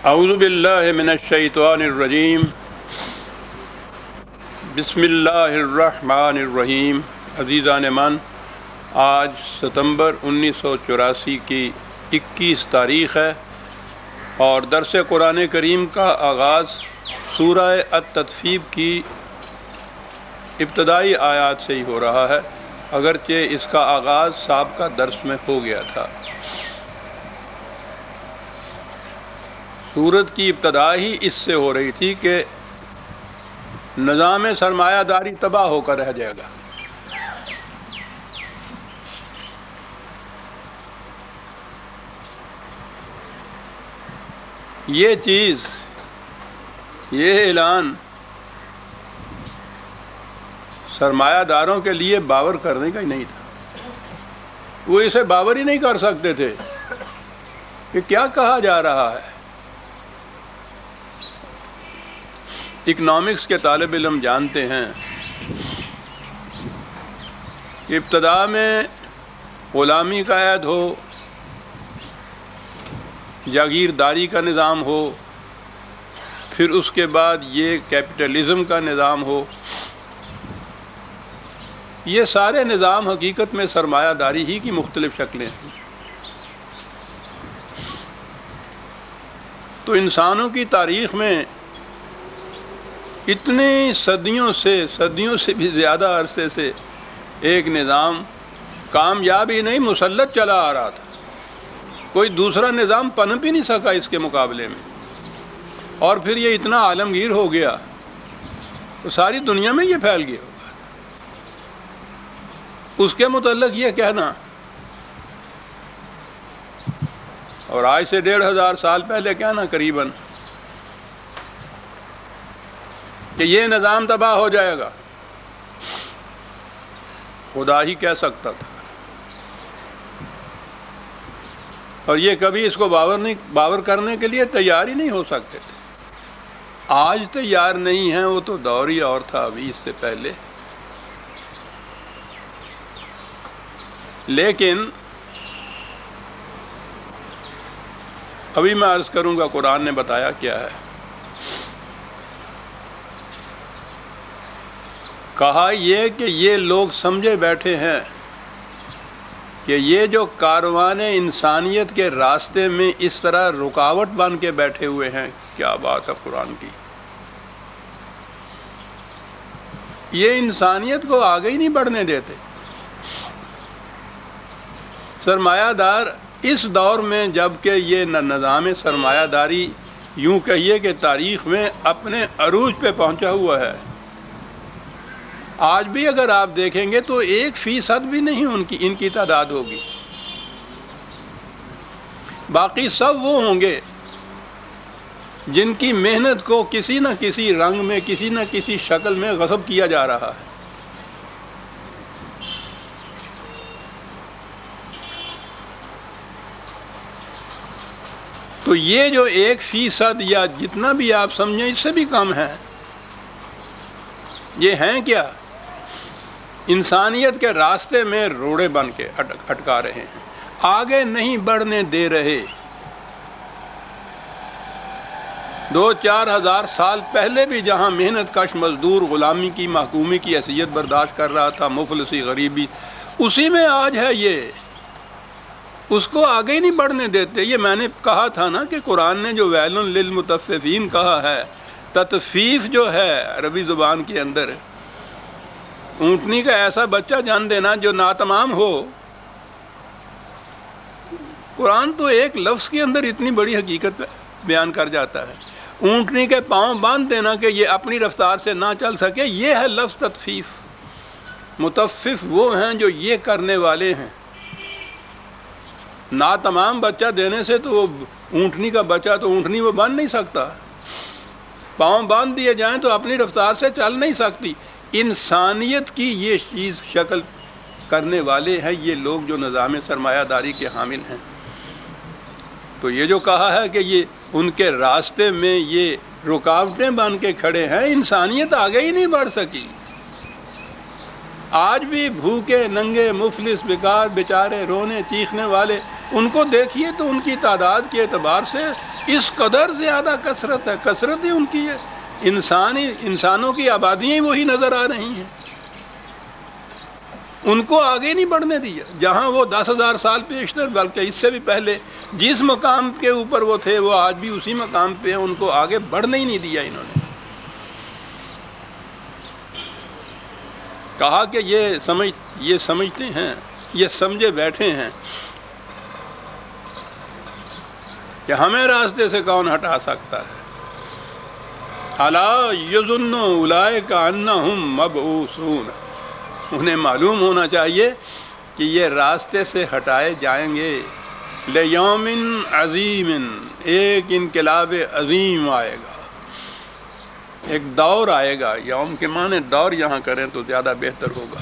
اعوذ باللہ من الشیطان الرجیم بسم اللہ الرحمن الرحیم۔ عزیزان من، آج ستمبر 1984 کی 21 تاریخ ہے اور درس قرآن کریم کا آغاز سورہ التطفیف کی ابتدائی آیات سے ہی ہو رہا ہے، اگرچہ اس کا آغاز سابقہ درس میں ہو گیا تھا۔ سورت کی ابتدا ہی اس سے ہو رہی تھی کہ نظام سرمایہ داری تباہ ہو کر رہ جائے گا۔ یہ چیز، یہ اعلان سرمایہ داروں کے لیے باور کرنے کا ہی نہیں تھا۔ وہ اسے باور ہی نہیں کر سکتے تھے کہ کیا کہا جا رہا ہے۔ اکنامکس کے طالب علم جانتے ہیں کہ ابتدا میں غلامی کا عہد ہو، جاگیرداری کا نظام ہو، پھر اس کے بعد یہ کیپٹلزم کا نظام ہو، یہ سارے نظام حقیقت میں سرمایہ داری ہی کی مختلف شکلیں ہیں۔ تو انسانوں کی تاریخ میں اتنی صدیوں سے بھی زیادہ عرصے سے ایک نظام کامیاب ہی نہیں، مسلط چلا آ رہا تھا۔ کوئی دوسرا نظام پنپ ہی نہیں سکا اس کے مقابلے میں، اور پھر یہ اتنا عالمگیر ہو گیا تو ساری دنیا میں یہ پھیل گیا ہوگا۔ اس کے متعلق یہ کہنا، اور آج سے 1500 سال پہلے کہنا قریباً، کہ یہ نظام تباہ ہو جائے گا، خدا ہی کہہ سکتا تھا، اور یہ کبھی اس کو باور کرنے کے لیے تیار ہی نہیں ہو سکتے تھے۔ آج تیار نہیں ہیں، وہ تو دور ہی اور تھا ابھی اس سے پہلے۔ لیکن ابھی میں عرض کروں گا قرآن نے بتایا کیا ہے۔ کہا یہ کہ یہ لوگ سمجھے بیٹھے ہیں کہ یہ جو کاروان انسانیت کے راستے میں اس طرح رکاوٹ بن کے بیٹھے ہوئے ہیں، کیا بات ہے قرآن کی، یہ انسانیت کو آگے ہی نہیں بڑھنے دیتے۔ سرمایہ دار اس دور میں جب کہ یہ نظام سرمایہ داری یوں کہیے کہ تاریخ میں اپنے عروج پہ پہنچا ہوا ہے، آج بھی اگر آپ دیکھیں گے تو 1% بھی نہیں ان کی تعداد ہوگی۔ باقی سب وہ ہوں گے جن کی محنت کو کسی نہ کسی رنگ میں، کسی نہ کسی شکل میں غصب کیا جا رہا ہے۔ تو یہ جو 1% یا جتنا بھی آپ سمجھیں اس سے بھی کم ہے، یہ ہیں کیا؟ انسانیت کے راستے میں روڑے بن کے اٹکا رہے ہیں، آگے نہیں بڑھنے دے رہے۔ 2-4 ہزار سال پہلے بھی جہاں محنت کش مزدور غلامی کی، محکومی کی حیثیت برداشت کر رہا تھا، مفلسی، غریبی، اسی میں آج ہے یہ، اس کو آگے ہی نہیں بڑھنے دیتے۔ یہ میں نے کہا تھا نا کہ قرآن نے جو ویل للمطففین کہا ہے، تطفیف جو ہے عربی زبان کے اندر اونٹنی کا ایسا بچہ جان دینا جو ناتمام ہو۔ قرآن تو ایک لفظ کے اندر اتنی بڑی حقیقت بیان کر جاتا ہے۔ اونٹنی کے پاؤں باندھ دینا کہ یہ اپنی رفتار سے نہ چل سکے، یہ ہے لفظ تطفیف۔ مطفف وہ ہیں جو یہ کرنے والے ہیں۔ ناتمام بچہ دینے سے تو وہ اونٹنی کا بچہ تو اونٹنی وہ بن نہیں سکتا، پاؤں باندھ دیے جائیں تو اپنی رفتار سے چل نہیں سکتی۔ انسانیت کی یہ چیز شکل کرنے والے ہیں یہ لوگ جو نظام سرمایہ داری کے حامل ہیں۔ تو یہ جو کہا ہے کہ یہ ان کے راستے میں یہ رکاوٹیں بن کے کھڑے ہیں، انسانیت آگے ہی نہیں بڑھ سکی۔ آج بھی بھوکے ننگے مفلس بیکار بیچارے رونے چیخنے والے، ان کو دیکھیے تو ان کی تعداد کے اعتبار سے اس قدر زیادہ کثرت ہے، کثرت ہی ان کی ہے، انسانوں کی آبادیاں ہی وہی نظر آ رہی ہیں، ان کو آگے نہیں بڑھنے دیا۔ جہاں وہ 10,000 سال پیشتر، بلکہ اس سے بھی پہلے جس مقام کے اوپر وہ تھے وہ آج بھی اسی مقام پہ ہیں، ان کو آگے بڑھنے ہی نہیں دیا انہوں نے۔ کہا کہ یہ سمجھتے ہیں، یہ سمجھے بیٹھے ہیں کہ ہمیں راستے سے کون ہٹا سکتا ہے۔ الا یظن اولئک انہم مبعوثون، انہیں معلوم ہونا چاہیے کہ یہ راستے سے ہٹائے جائیں گے۔ لیوم عظیم، ایک انقلاب عظیم آئے گا، ایک دور آئے گا۔ یوم کے معنی دور یہاں کریں تو زیادہ بہتر ہوگا۔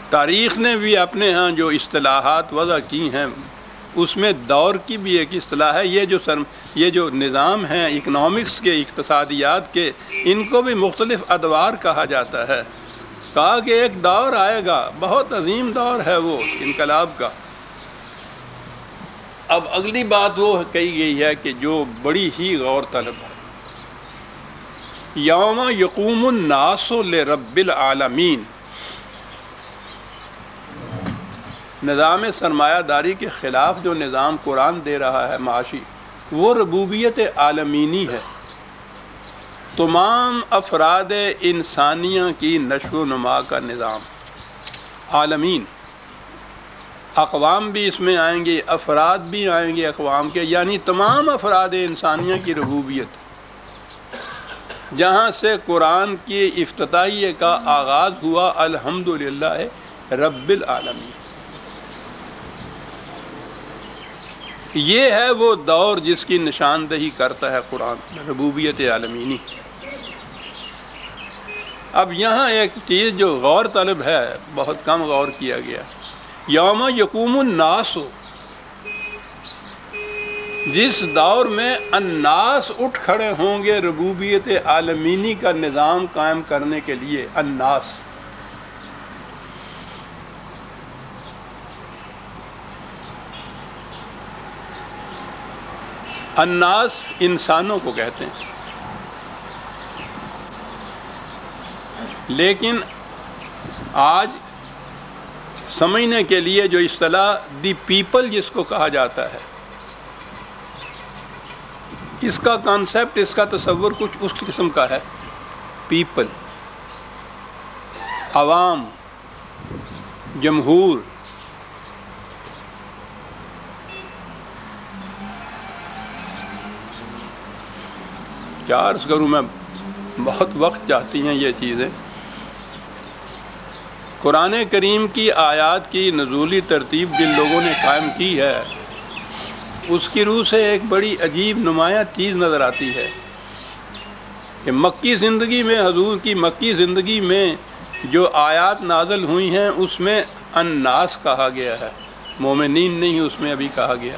تاریخ نے بھی اپنے ہاں جو اصطلاحات وضع کی ہیں اس میں دور کی بھی ایک اصطلاح ہے۔ یہ جو نظام ہیں اکنامکس کے، اقتصادیات کے، ان کو بھی مختلف ادوار کہا جاتا ہے۔ کہا کہ ایک دور آئے گا، بہت عظیم دور ہے وہ انقلاب کا۔ اب اگلی بات وہ کہی گئی ہے کہ جو بڑی ہی غور طلب ہے، یوم یقوم الناس لرب العالمین، نظام سرمایہ داری کے خلاف جو نظام قرآن دے رہا ہے معاشی، وہ ربوبیت عالمینی ہے۔ تمام افراد انسانیہ کی نشو و نما کا نظام، عالمین، اقوام بھی اس میں آئیں گے، افراد بھی آئیں گے اقوام کے، یعنی تمام افراد انسانیہ کی ربوبیت، جہاں سے قرآن کی افتتاحیہ کا آغاز ہوا، الحمدللہ رب العالمین۔ یہ ہے وہ دور جس کی نشاندہی کرتا ہے قرآن، ربوبیت عالمینی۔ اب یہاں ایک چیز جو غور طلب ہے، بہت کم غور کیا گیا، یوم یقوم الناس، جس دور میں الناس اٹھ کھڑے ہوں گے ربوبیت عالمینی کا نظام قائم کرنے کے لیے۔ الناس، الناس انسانوں کو کہتے ہیں، لیکن آج سمجھنے کے لیے جو اصطلاح دی پیپل جس کو کہا جاتا ہے، اس کا کانسیپٹ، اس کا تصور کچھ اس قسم کا ہے۔ پیپل، عوام، جمہور، کیا عرض کروں میں، بہت وقت چاہتی ہیں یہ چیزیں۔ قرآن کریم کی آیات کی نزولی ترتیب جن لوگوں نے قائم کی ہے، اس کی روح سے ایک بڑی عجیب نمایاں چیز نظر آتی ہے کہ مکی زندگی میں، حضور کی مکی زندگی میں جو آیات نازل ہوئی ہیں اس میں الناس کہا گیا ہے، مومنین نہیں اس میں ابھی کہا گیا،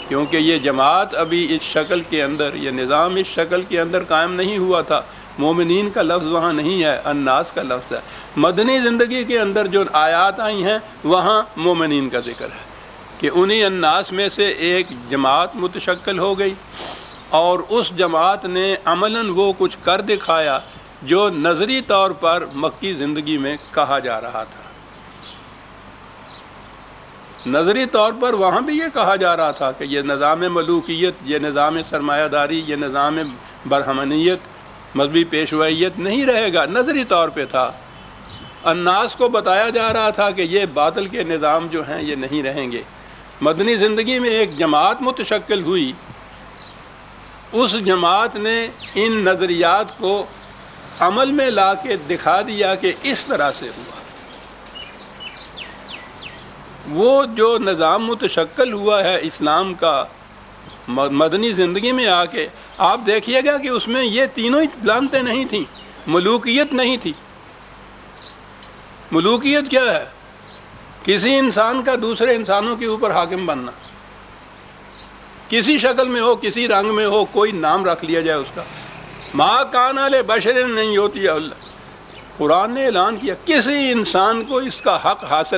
کیونکہ یہ جماعت ابھی اس شکل کے اندر، یہ نظام اس شکل کے اندر قائم نہیں ہوا تھا۔ مومنین کا لفظ وہاں نہیں ہے، الناس کا لفظ ہے۔ مدنی زندگی کے اندر جو آیات آئی ہیں وہاں مومنین کا ذکر ہے کہ انہی الناس میں سے ایک جماعت متشکل ہو گئی، اور اس جماعت نے عملاً وہ کچھ کر دکھایا جو نظری طور پر مکی زندگی میں کہا جا رہا تھا۔ نظری طور پر وہاں بھی یہ کہا جا رہا تھا کہ یہ نظام ملوکیت، یہ نظام سرمایہ داری، یہ نظام برہمنیت، مذہبی پیشوائیت نہیں رہے گا، نظری طور پہ تھا۔ الناس کو بتایا جا رہا تھا کہ یہ باطل کے نظام جو ہیں یہ نہیں رہیں گے۔ مدنی زندگی میں ایک جماعت متشکل ہوئی، اس جماعت نے ان نظریات کو عمل میں لا کے دکھا دیا کہ اس طرح سے ہوا۔ وہ جو نظام متشکل ہوا ہے اسلام کا مدنی زندگی میں آ کے، آپ دیکھیے گا کہ اس میں یہ تینوں ہی علامتیں نہیں تھیں۔ ملوکیت نہیں تھی۔ ملوکیت کیا ہے؟ کسی انسان کا دوسرے انسانوں کے اوپر حاکم بننا، کسی شکل میں ہو، کسی رنگ میں ہو، کوئی نام رکھ لیا جائے اس کا۔ ما کان لبشر نہیں ہوتی اللہ، قرآن نے اعلان کیا کسی انسان کو اس کا حق حاصل